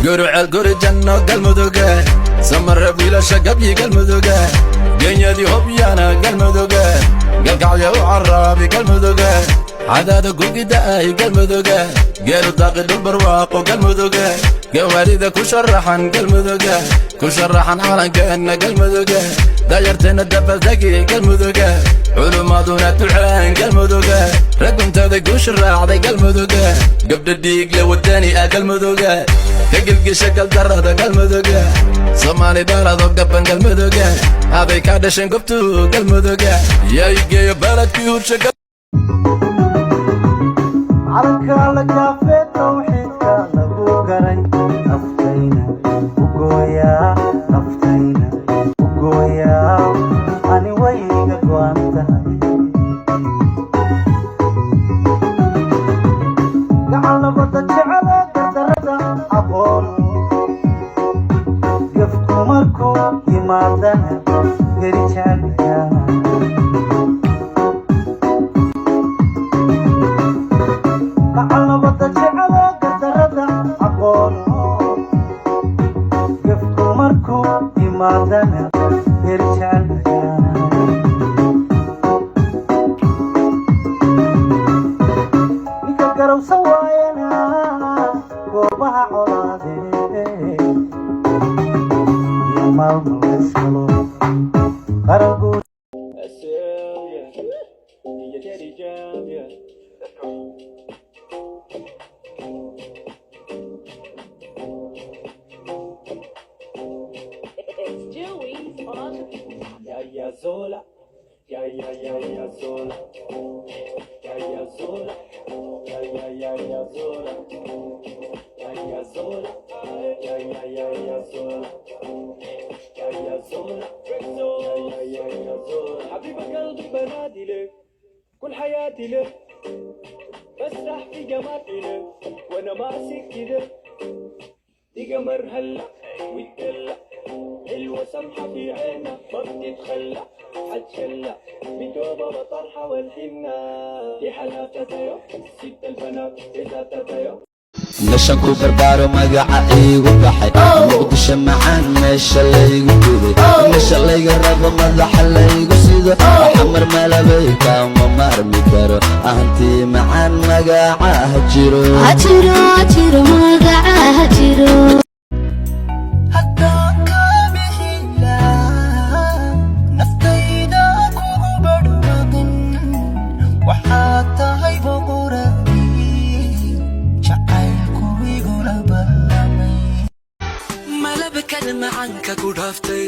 قرع القرع جنة قلمدوقة سمر بيلا شقبي قلمدوقة قنيا دي هبيانا قلمدوقة قلقعيا وعرابي قلمدوقة عداد قوقي داي قلمدوقة قالوا طاقد البرواق وقلمدوقة قواليدا كشرحان قلمدوقة كشرحان على كأننا قلمدوقة دايرتنا الدبل دقي قلمدوقة علوماتنا تلعان قلمدوقة رقم تذق وشراع ذي قلمدوقة قبل الديق لو الداني قلمدوقة تقل شكل درد قلمدوقة صمالي دارد وقبن قلمدوقة هذي كادشن قبتو قلمدوقة يا يقي بلد كيور شكل عركا لك في توحيدك لبو قرن نفتينا وقويا نفتينا وقويا أني ويقك وانتهي لعل بدك على قدرة أقول قفكم الكو يمادنا قريشان يانا لعل بدك على قدرة أقول قفكم الكو يمادنا قريشان يانا نكرر سواينا وبها عرادي يا مالو اسملو قرقو It's Joey's on the beat. Ya Zola, ya Zola, ya Zola, ya Zola, ya Zola, ya Zola, ya Zola, ya Zola. حبيب قلبي بنادي لك كل حياتي لك بسرح في جمالي لك وانا ماسك كده دي قمر هلا ويتدلع حلوة سمحة في عينها ما بتتخلى حتشلى بدوبة وطرحة والحنة دي حلاوتها يا ست البنات بذاتها يا نشانكو بربارو مقاعة ايغو بحي مقدشة معان ميشا لايغو قودي ميشا لايغو رابو مدحا لايغو سيدو حمر ملابيكا وما مارمي كارو اهنتي معان مقاعة هجيرو هجيرو مقاعة هجيرو macanka ku dhaaftay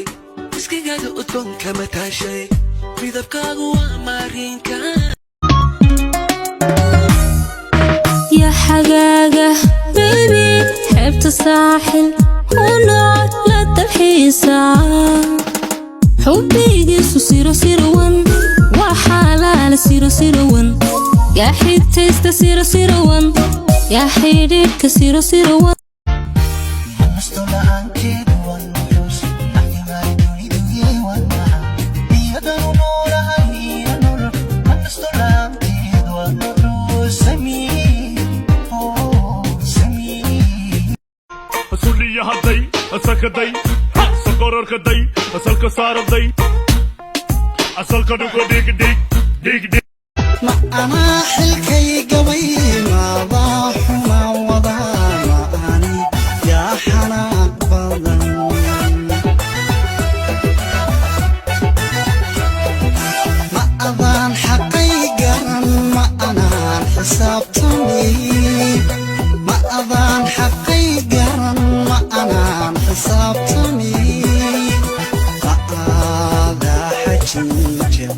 iskigaada udgoonka mataashay midabkaagu waa maariinka يا حقاقة بيبي حبت الساحل ونار لا تلحيسا حبي قيسو سيرو ون وحلال سيرو ون يا حيتيست سيرو ون يا حيديك سيرو ون يا هدي أسلك دي سكرر كدي أسلك صار دي أسلك دوك ديك ما أنا حلكي قوي ما ضاح ما وضع ما أني يا حناق بضن ما أظن حقيقا ما أنا حسابتني ما أظن حقيقا ما أنا حسابتني هذا حجي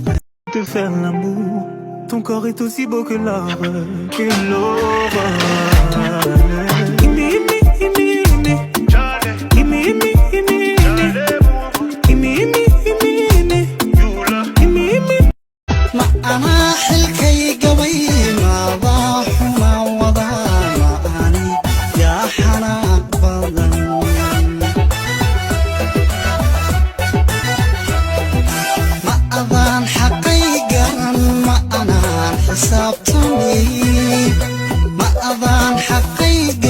te faire l'amour, ton corps est aussi beau que l'arbre et l'aurore. ما أنا حلكي قوي ما ضاح ما وضع ما أني يا حناق بضن ما أظن حقيقا ما أنا حسابتني ما أظن حقيقا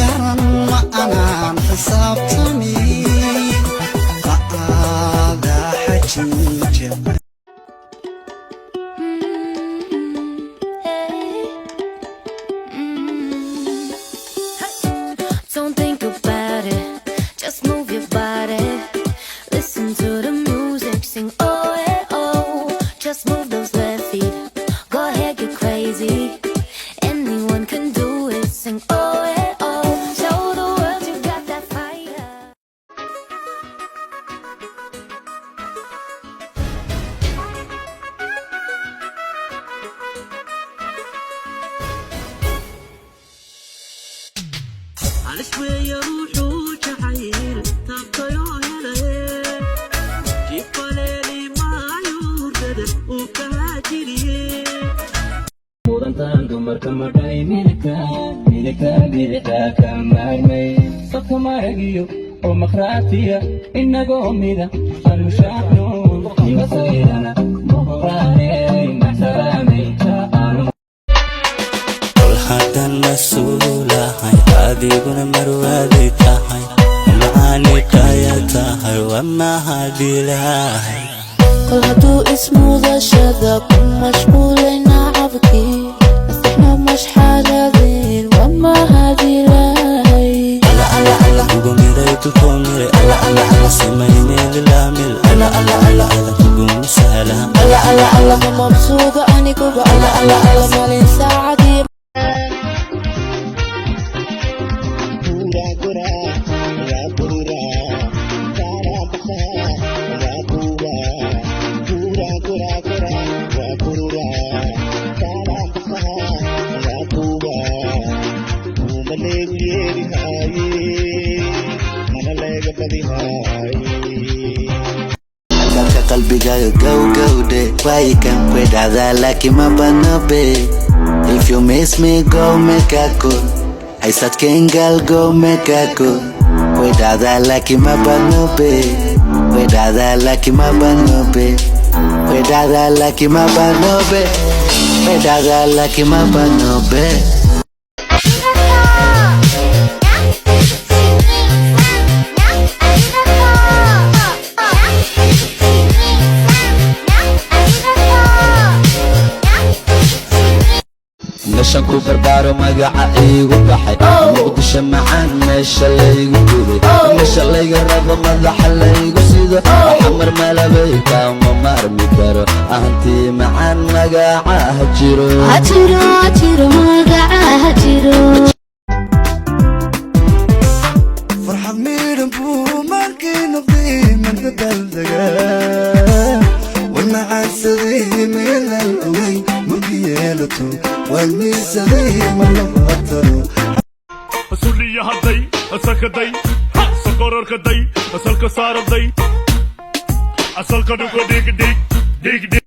warkamadhay midagta bidixda ka maarmay sodka maragiyo oo makhraatiya inagoo mida alushaacno imasaydana muqraaney maxsaraamaynta aanu haddaan mas-uulahay adiguna marwaaday tahay macaani kaya tahay waa mahadilahay kol hadduu ismudashada ku mashquulayna cabkii asixna mashxaladeen waa mahadilahay kugumiray tukomire simayne lilaamil kugumu sahla ma mabsuuda aniguba malin saacadii qalbigaaga gowgowde waayikan kwedhacdaa laakiin ma banobe if you miss me go make a call haysadkengal go make a call kwedhacdaa laakiin ma banobe kwedhacdaa laakiin ma banobe kwedhacdaa laakiin ma banobe kwedhacdaa laakiin ma banobe meeshan ku barbaaro magaca iigu baxay muqdisho macaan meesha laygu guday meesha layga rabo madaxa laygu sido xamar malabayka ma maarmi karo ahantii macaan magaca ha jiro magaca ha jiro farxad miidhan buu markii noqday manka daldagaa wanacaasadii meelal ogay markii yeelato والميسري من البطل أصلي هدي أسكدي سكرر كدي أسلك صار دي أسلك دوك ديك ديك ديك ديك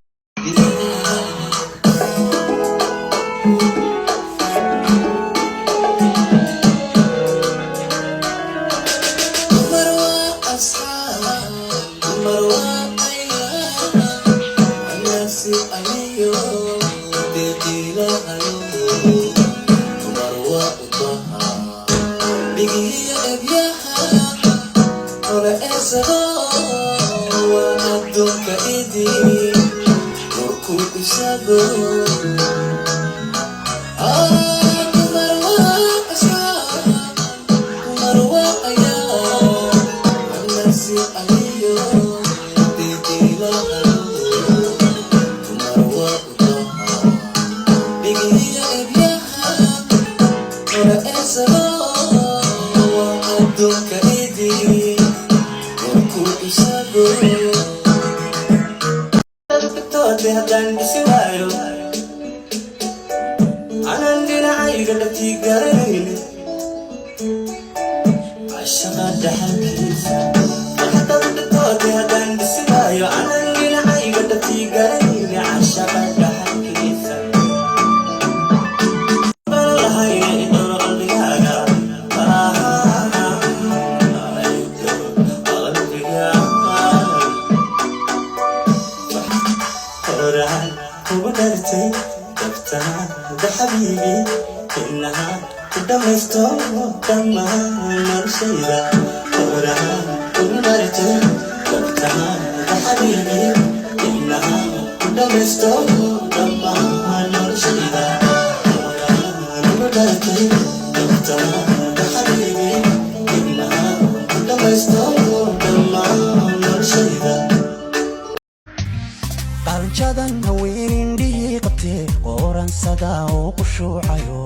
qalanjadan haweenindhihii qabtee qooransada oo qushuucayo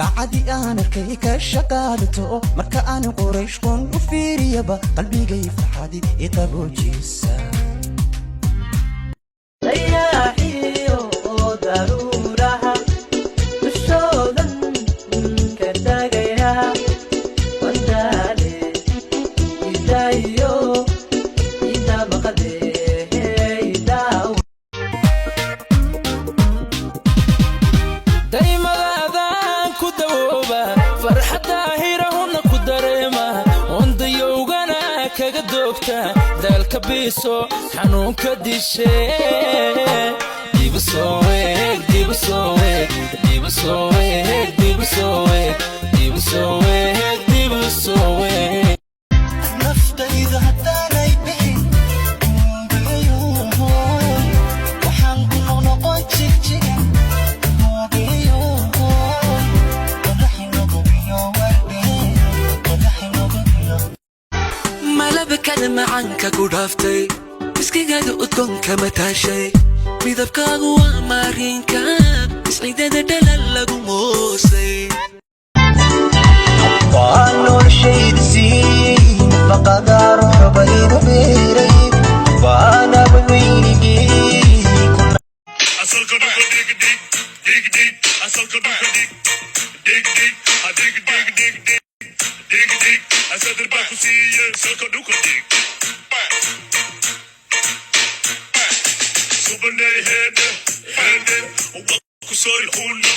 qacadi aan arkay ka shaqaadato marka aan qorayshkon u fiiriyaba qalbigay farxadi iqaboojiisa biso xanuunka dishe dibu soo eeg dibu soo eeg dibu soo eeg dibu soo eeg dibu soo eeg dibu soo eeg naftayda haddaanay bixin waxaan ku noqnoqon jigjigan malabkada macanka ku dhaaftay iskigaada udgoonka mataashay midabkaagu waa maariinka isciidada dhalal lagu moosay waa noloshaydiisii faqadaa ruuxa baydu beeray waana badweynigii asalka dhuka dig dig dig dig asalka dhuka dig dig dig dig dig dig dig dig dig asadar baa ku siiye asalka dhuka dig subanay hede hede ku sori hunna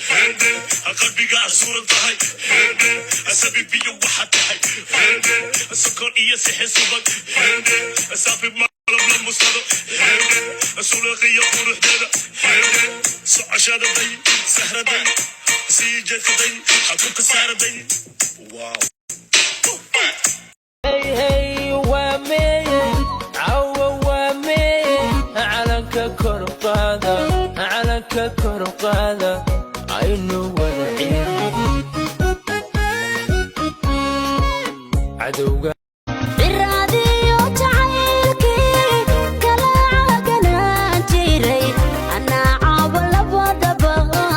hede qalbiga asuran tahay hede asabi biyo waxa tahay hede asakon iyo sixir subag hede asafi malab la musado hede asulaqiyo quruxdeeda hede socashadaday sahraday sii jeedkaday xakunka saaraday wow hey وامي عو وامي علنك كرقاده علنك كرقاده عينه والعين عدوك الراديو تعيلكي كلا عقنا جيري أنا عابل بودبغا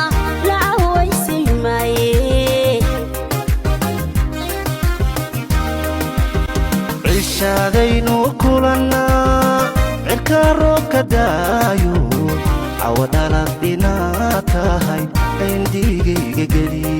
لعوي سلماي عشادينو كلنا عركا روكا دايو عودانا دينا تاهي عندي قلي